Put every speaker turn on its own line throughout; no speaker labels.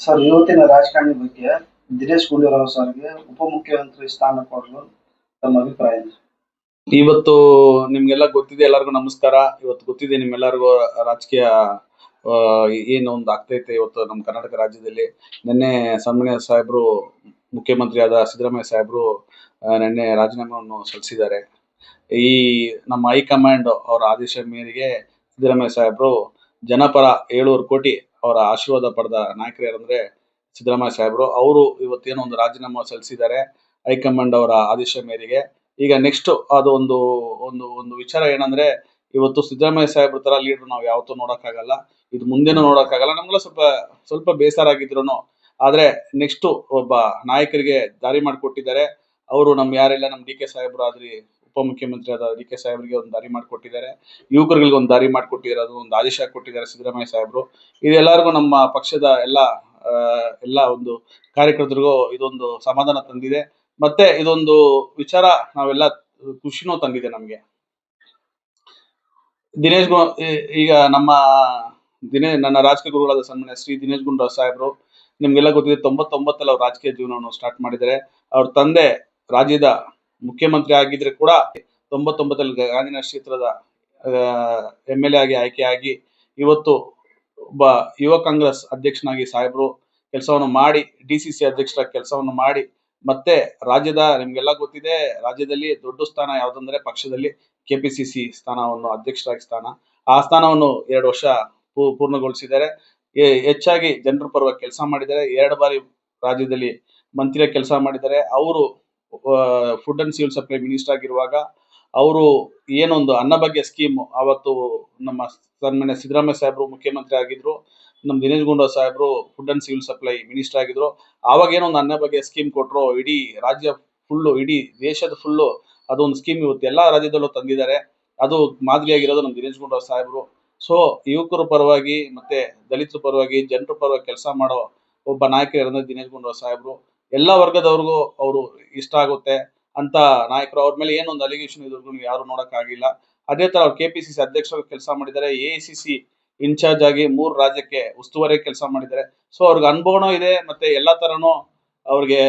Sir, ಇವತ್ತಿನ ರಾಜಕಾರಣಿ ಬಗ್ಗೆ ದಿನೇಶ್ ಗುಂಡೂರಾವ್ ಸರ್ಗೆ ಉಪಮುಖ್ಯಮಂತ್ರಿ ಸ್ಥಾನ ಕೊಡಲು ತಮ್ಮ ಅಭಿಪ್ರಾಯ ಏನು?
ಇವತ್ತು ನಿಮ್ಗೆಲ್ಲ ಗೊತ್ತಿದೆ, ಎಲ್ಲರಿಗೂ ನಮಸ್ಕಾರ. ಇವತ್ತು ಗೊತ್ತಿದೆ ನಿಮ್ಮೆಲ್ಲರಿಗೂ ರಾಜಕೀಯ ಏನು ಒಂದು ಆಗ್ತೈತೆ ಇವತ್ತು ನಮ್ಮ ಕರ್ನಾಟಕ ರಾಜ್ಯದಲ್ಲಿ. ನಿನ್ನೆ ಸನ್ಮಾನ್ಯ ಸಾಹೇಬರು, ಮುಖ್ಯಮಂತ್ರಿ ಆದ ಸಿದ್ದರಾಮಯ್ಯ ಸಾಹೇಬರು ನಿನ್ನೆ ರಾಜೀನಾಮೆಯನ್ನು ಸಲ್ಲಿಸಿದ್ದಾರೆ. ಈ ನಮ್ಮ ಹೈಕಮಾಂಡ್ ಅವರ ಆದೇಶ ಮೇರೆಗೆ ಸಿದ್ದರಾಮಯ್ಯ ಸಾಹೇಬರು ಜನಪರ 700 ಕೋಟಿ ಅವರ ಆಶೀರ್ವಾದ ಪಡೆದ ನಾಯಕರು ಯಾರಂದ್ರೆ ಸಿದ್ದರಾಮಯ್ಯ ಸಾಹೇಬರು. ಅವರು ಇವತ್ತೇನೋ ಒಂದು ರಾಜೀನಾಮೆ ಸಲ್ಲಿಸಿದ್ದಾರೆ ಹೈಕಮಾಂಡ್ ಅವರ ಆದೇಶ ಮೇರೆಗೆ. ಈಗ ನೆಕ್ಸ್ಟ್ ಅದು ಒಂದು ಒಂದು ಒಂದು ವಿಚಾರ ಏನಂದ್ರೆ, ಇವತ್ತು ಸಿದ್ದರಾಮಯ್ಯ ಸಾಹೇಬ್ರ ತರ ಲೀಡರ್ ನಾವು ಯಾವತ್ತೂ ನೋಡಕ್ಕಾಗಲ್ಲ, ಇದು ಮುಂದೆನೂ ನೋಡಕ್ಕಾಗಲ್ಲ. ನಮ್ಗೆಲ್ಲ ಸ್ವಲ್ಪ ಬೇಸರ ಆಗಿದ್ರು, ಆದ್ರೆ ನೆಕ್ಸ್ಟ್ ಒಬ್ಬ ನಾಯಕರಿಗೆ ದಾರಿ ಮಾಡಿಕೊಟ್ಟಿದ್ದಾರೆ. ಅವರು ಯಾರೆಲ್ಲ ನಮ್ಮ ಡಿ ಕೆ ಸಾಹೇಬ್ರು ಆದ್ರಿ, ಉಪಮುಖ್ಯಮಂತ್ರಿ ಆದ ಡಿ ಕೆ ಸಾಹೇಬ್ರಿಗೆ ಒಂದು ದಾರಿ ಮಾಡಿಕೊಟ್ಟಿದ್ದಾರೆ, ಯುವಕರಿಗೆ ಒಂದು ದಾರಿ ಮಾಡಿಕೊಟ್ಟಿದ್ದಾರೆ, ಅದು ಒಂದು ಆದೇಶ ಕೊಟ್ಟಿದ್ದಾರೆ ಸಿದ್ದರಾಮಯ್ಯ ಸಾಹೇಬ್ರು. ಇದೆಲ್ಲರಿಗೂ ನಮ್ಮ ಪಕ್ಷದ ಎಲ್ಲ ಒಂದು ಕಾರ್ಯಕರ್ತರಿಗೂ ಇದೊಂದು ಸಮಾಧಾನ ತಂದಿದೆ. ಮತ್ತೆ ಇದೊಂದು ವಿಚಾರ ನಾವೆಲ್ಲ ಖುಷಿನೂ ತಂದಿದೆ ನಮ್ಗೆ. ಈಗ ನನ್ನ ರಾಜಕೀಯ ಗುರುಗಳಾದ ಸನ್ಮಾನ್ಯ ಶ್ರೀ ದಿನೇಶ್ ಗುಂಡೂರಾವ್ ಸಾಹೇಬ್ರು, ನಿಮ್ಗೆಲ್ಲ ಗೊತ್ತಿದೆ, 99 ಅವ್ರ ರಾಜಕೀಯ ಜೀವನವನ್ನು ಸ್ಟಾರ್ಟ್ ಮಾಡಿದ್ದಾರೆ. ಅವ್ರ ತಂದೆ ರಾಜ್ಯದ ಮುಖ್ಯಮಂತ್ರಿ ಆಗಿದ್ರೆ ಕೂಡ 99 ಗಾಂಧಿನಗರ ಕ್ಷೇತ್ರದ MLA ಆಗಿ ಆಯ್ಕೆಯಾಗಿ ಇವತ್ತು ಒಬ್ಬ ಯುವ ಕಾಂಗ್ರೆಸ್ ಅಧ್ಯಕ್ಷನಾಗಿ ಸಾಹೇಬ್ರು ಕೆಲಸವನ್ನು ಮಾಡಿ, DCC ಅಧ್ಯಕ್ಷರ ಕೆಲಸವನ್ನು ಮಾಡಿ, ಮತ್ತೆ ನಿಮ್ಗೆಲ್ಲ ಗೊತ್ತಿದೆ, ರಾಜ್ಯದಲ್ಲಿ ದೊಡ್ಡ ಸ್ಥಾನ ಯಾವ್ದಂದ್ರೆ ಪಕ್ಷದಲ್ಲಿ KPCC ಸ್ಥಾನವನ್ನು, ಅಧ್ಯಕ್ಷರಾಗಿ ಸ್ಥಾನ, ಆ ಸ್ಥಾನವನ್ನು 2 ವರ್ಷ ಪೂರ್ಣಗೊಳಿಸಿದ್ದಾರೆ. ಹೆಚ್ಚಾಗಿ ಜನರ ಪರವಾಗಿ ಕೆಲಸ ಮಾಡಿದ್ದಾರೆ. 2 ಬಾರಿ ರಾಜ್ಯದಲ್ಲಿ ಮಂತ್ರಿಯಾಗಿ ಕೆಲಸ ಮಾಡಿದ್ದಾರೆ. ಅವರು food and civil supply minister ಆಗಿರುವಾಗ ಅವರು ಏನೊಂದು ಅನ್ನಭಾಗ್ಯ ಸ್ಕೀಮ್, ಅವತ್ತು ನಮ್ಮ ಸನ್ಮಾನ್ಯ ಸಿದ್ದರಾಮಯ್ಯ ಸಾಹೇಬ್ರು ಮುಖ್ಯಮಂತ್ರಿ ಆಗಿದ್ರು, ನಮ್ಮ ದಿನೇಶ್ ಗುಂಡೂರಾವ್ ಸಾಹೇಬ್ರು food and civil supply minister ಆಗಿದ್ರು. ಆವಾಗ ಏನೊಂದು ಅನ್ನಭಾಗ್ಯ ಸ್ಕೀಮ್ ಕೊಟ್ಟರು, ಇಡೀ ರಾಜ್ಯ ಫುಲ್ಲು, ಇಡೀ ದೇಶದ ಫುಲ್ಲು ಅದೊಂದು ಸ್ಕೀಮ್ ಇವತ್ತು ಎಲ್ಲಾ ರಾಜ್ಯದಲ್ಲೂ ತಂದಿದ್ದಾರೆ. ಅದು ಮಾದರಿಯಾಗಿರೋದು ನಮ್ಮ ದಿನೇಶ್ ಗುಂಡೂರಾವ್ ಸಾಹೇಬ್ರು. ಸೊ ಯುವಕರ ಪರವಾಗಿ ಮತ್ತೆ ದಲಿತರ ಪರವಾಗಿ ಜನರ ಪರವಾಗಿ ಕೆಲಸ ಮಾಡೋ ಒಬ್ಬ ನಾಯಕರು ದಿನೇಶ್ ಗುಂಡೂರಾವ್ ಸಾಹೇಬ್ರು. ಎಲ್ಲಾ ವರ್ಗದವ್ರಿಗೂ ಅವರು ಇಷ್ಟ ಆಗುತ್ತೆ ಅಂತ ನಾಯಕರು. ಅವ್ರ ಮೇಲೆ ಏನೊಂದು ಅಲಿಗೇಷನ್ ಇದ್ರು ಯಾರು ನೋಡಕ್ ಆಗಿಲ್ಲ. ಅದೇ ತರ ಅವ್ರು KPCC ಅಧ್ಯಕ್ಷರಾಗಿ ಕೆಲಸ ಮಾಡಿದ್ದಾರೆ, AICC ಇನ್ಚಾರ್ಜ್ ಆಗಿ 3 ರಾಜ್ಯಕ್ಕೆ ಉಸ್ತುವಾರಿ ಕೆಲಸ ಮಾಡಿದ್ದಾರೆ. ಸೊ ಅವ್ರಿಗೆ ಅನುಭವನೂ ಇದೆ, ಮತ್ತೆ ಎಲ್ಲಾ ತರನು ಅವ್ರಿಗೆ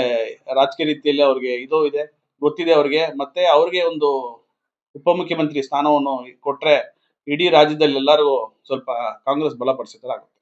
ರಾಜಕೀಯ ರೀತಿಯಲ್ಲಿ ಅವ್ರಿಗೆ ಇದು ಇದೆ, ಗೊತ್ತಿದೆ ಅವ್ರಿಗೆ. ಮತ್ತೆ ಅವ್ರಿಗೆ ಒಂದು ಉಪಮುಖ್ಯಮಂತ್ರಿ ಸ್ಥಾನವನ್ನು ಕೊಟ್ರೆ ಇಡೀ ರಾಜ್ಯದಲ್ಲಿ ಎಲ್ಲರಿಗೂ ಸ್ವಲ್ಪ ಕಾಂಗ್ರೆಸ್ ಬಲಪಡಿಸಿದ್ರೆ ಆಗುತ್ತೆ.